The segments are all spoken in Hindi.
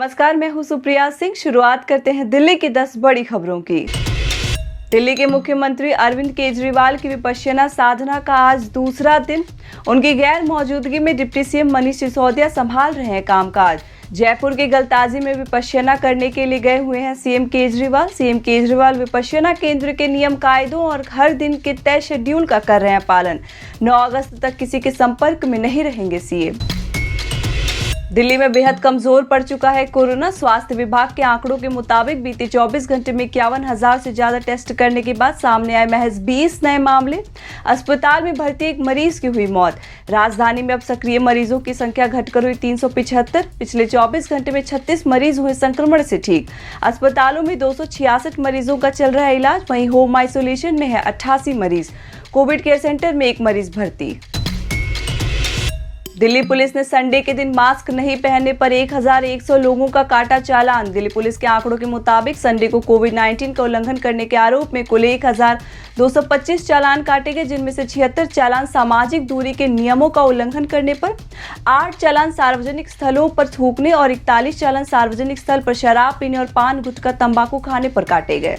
नमस्कार, मैं हूं सुप्रिया सिंह। शुरुआत करते हैं दिल्ली की 10 बड़ी खबरों की। दिल्ली के मुख्यमंत्री अरविंद केजरीवाल की विपश्यना साधना का आज दूसरा दिन। उनकी गैर मौजूदगी में डिप्टी सीएम मनीष सिसोदिया संभाल रहे हैं कामकाज। जयपुर के गलताजी में विपश्यना करने के लिए गए हुए हैं सीएम केजरीवाल विपश्यना केंद्र के नियम कायदों और हर दिन के तय शेड्यूल का कर रहे हैं पालन। 9 अगस्त तक किसी के संपर्क में नहीं रहेंगे सीएम। दिल्ली में बेहद कमजोर पड़ चुका है कोरोना। स्वास्थ्य विभाग के आंकड़ों के मुताबिक बीते 24 घंटे में 51,000 से ज्यादा टेस्ट करने के बाद सामने आए महज 20 नए मामले। अस्पताल में भर्ती एक मरीज की हुई मौत। राजधानी में अब सक्रिय मरीजों की संख्या घटकर हुई 375। पिछले 24 घंटे में 36 मरीज हुए संक्रमण से ठीक। अस्पतालों में 266 मरीजों का चल रहा है इलाज। वहीं होम आइसोलेशन में है 88 मरीज। कोविड केयर सेंटर में एक मरीज भर्ती। दिल्ली पुलिस ने संडे के दिन मास्क नहीं पहनने पर 1,100 लोगों का काटा चालान। दिल्ली पुलिस के आंकड़ों के मुताबिक संडे को कोविड-19 का उल्लंघन करने के आरोप में कुल 1,225 चालान काटे गए, जिनमें से 76 चालान सामाजिक दूरी के नियमों का उल्लंघन करने पर, 8 चालान सार्वजनिक स्थलों पर थूकने और 41 चालान सार्वजनिक स्थल पर शराब पीने और पान गुटखा तंबाकू खाने पर काटे गए।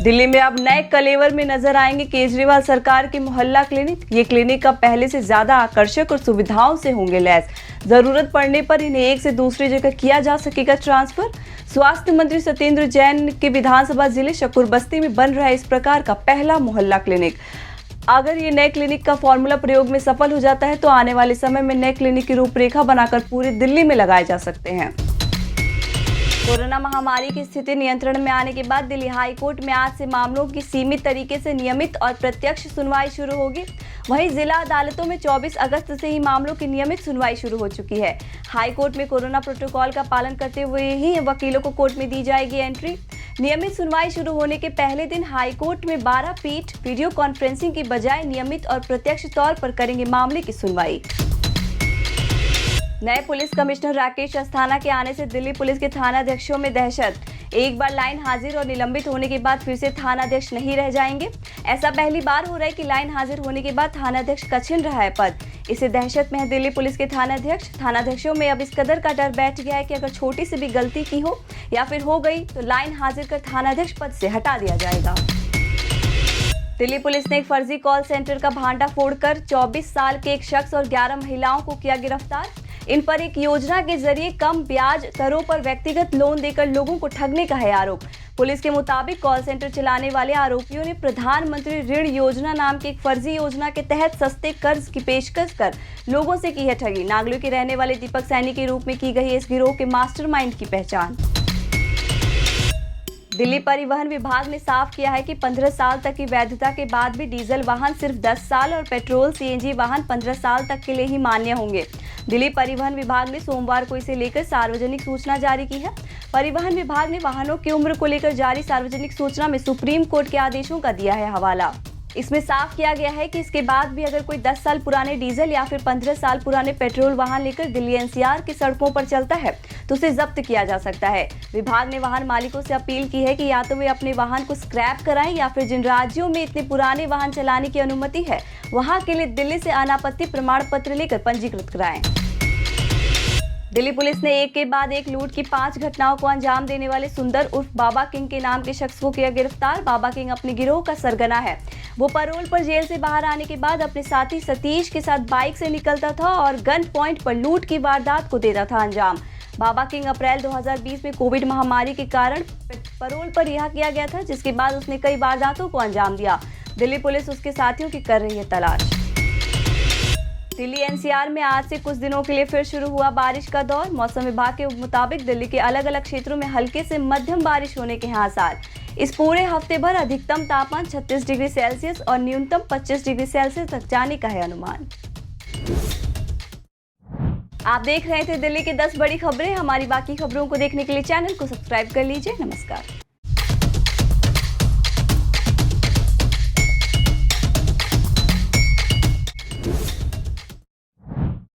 दिल्ली में अब नए कलेवर में नजर आएंगे केजरीवाल सरकार के मोहल्ला क्लिनिक। ये क्लिनिक अब पहले से ज्यादा आकर्षक और सुविधाओं से होंगे लैस। जरूरत पड़ने पर इन्हें एक से दूसरी जगह किया जा सकेगा ट्रांसफर। स्वास्थ्य मंत्री सत्येंद्र जैन के विधानसभा जिले शकूर बस्ती में बन रहा है इस प्रकार का पहला मोहल्ला क्लिनिक। अगर ये नए क्लिनिक का फॉर्मूला प्रयोग में सफल हो जाता है तो आने वाले समय में नए क्लिनिक की रूपरेखा बनाकर पूरे दिल्ली में लगाए जा सकते हैं। कोरोना महामारी की स्थिति नियंत्रण में आने के बाद दिल्ली हाई कोर्ट में आज से मामलों की सीमित तरीके से नियमित और प्रत्यक्ष सुनवाई शुरू होगी। वहीं जिला अदालतों में 24 अगस्त से ही मामलों की नियमित सुनवाई शुरू हो चुकी है। हाई कोर्ट में कोरोना प्रोटोकॉल का पालन करते हुए ही वकीलों को कोर्ट में दी जाएगी एंट्री। नियमित सुनवाई शुरू होने के पहले दिन हाई कोर्ट में 12 पीठ वीडियो कॉन्फ्रेंसिंग की बजाय नियमित और प्रत्यक्ष तौर पर करेंगे मामले की सुनवाई। नए पुलिस कमिश्नर राकेश अस्थाना के आने से दिल्ली पुलिस के थानाध्यक्षों में दहशत। एक बार लाइन हाजिर और निलंबित होने के बाद फिर से थानाध्यक्ष नहीं रह जाएंगे। ऐसा पहली बार हो रहा है कि लाइन हाजिर होने के बाद थानाध्यक्ष का छिन रहा है पद। इसे दहशत में है दिल्ली पुलिस के थानाध्यक्षों में अब इस कदर का डर बैठ गया है कि अगर छोटी सी भी गलती की हो या फिर हो गई तो लाइन हाजिर कर थानाध्यक्ष पद से हटा दिया जाएगा। दिल्ली पुलिस ने एक फर्जी कॉल सेंटर का भांडा फोड़कर 24 साल के एक शख्स और 11 महिलाओं को किया गिरफ्तार। इन पर एक योजना के जरिए कम ब्याज दरों पर व्यक्तिगत लोन देकर लोगों को ठगने का है आरोप। पुलिस के मुताबिक कॉल सेंटर चलाने वाले आरोपियों ने प्रधानमंत्री ऋण योजना नाम की एक फर्जी योजना के तहत सस्ते कर्ज की पेशकश कर लोगों से की है ठगी। नागलो के रहने वाले दीपक सैनी के रूप में की गई इस गिरोह के मास्टरमाइंड की पहचान। दिल्ली परिवहन विभाग ने साफ किया है कि 15 साल तक की वैधता के बाद भी डीजल वाहन सिर्फ 10 साल और पेट्रोल सीएनजी वाहन 15 साल तक के लिए ही मान्य होंगे। दिल्ली परिवहन विभाग ने सोमवार को इसे लेकर सार्वजनिक सूचना जारी की है। परिवहन विभाग ने वाहनों की उम्र को लेकर जारी सार्वजनिक सूचना में सुप्रीम कोर्ट के आदेशों का दिया है हवाला। इसमें साफ किया गया है कि इसके बाद भी अगर कोई 10 साल पुराने डीजल या फिर 15 साल पुराने पेट्रोल वाहन लेकर दिल्ली एनसीआर की सड़कों पर चलता है तो उसे जब्त किया जा सकता है। विभाग ने वाहन मालिकों से अपील की है कि या तो वे अपने वाहन को स्क्रैप कराएं या फिर जिन राज्यों में इतने पुराने वाहन चलाने की अनुमति है वहां के लिए दिल्ली से अनापत्ति प्रमाण पत्र लेकर पंजीकृत कराएं। दिल्ली पुलिस ने एक के बाद एक लूट की 5 घटनाओं को अंजाम देने वाले सुंदर उर्फ बाबा किंग के नाम के शख्स को किया गिरफ्तार। बाबा किंग अपने गिरोह का सरगना है। वो पैरोल पर जेल से बाहर आने के बाद अपने साथी सतीश के साथ बाइक से निकलता था और गन पॉइंट पर लूट की वारदात को देता था अंजाम। बाबा किंग अप्रैल 2020 में कोविड महामारी के कारण पैरोल पर रिहा किया गया था, जिसके बाद उसने कई वारदातों को अंजाम दिया। दिल्ली पुलिस उसके साथियों की कर रही है तलाश। दिल्ली एनसीआर में आज से कुछ दिनों के लिए फिर शुरू हुआ बारिश का दौर। मौसम विभाग के मुताबिक दिल्ली के अलग अलग क्षेत्रों में हल्के से मध्यम बारिश होने के हैं आसार। इस पूरे हफ्ते भर अधिकतम तापमान 36 डिग्री सेल्सियस और न्यूनतम 25 डिग्री सेल्सियस तक जाने का है अनुमान। आप देख रहे थे दिल्ली की 10 बड़ी खबरें। हमारी बाकी खबरों को देखने के लिए चैनल को सब्सक्राइब कर लीजिए। नमस्कार।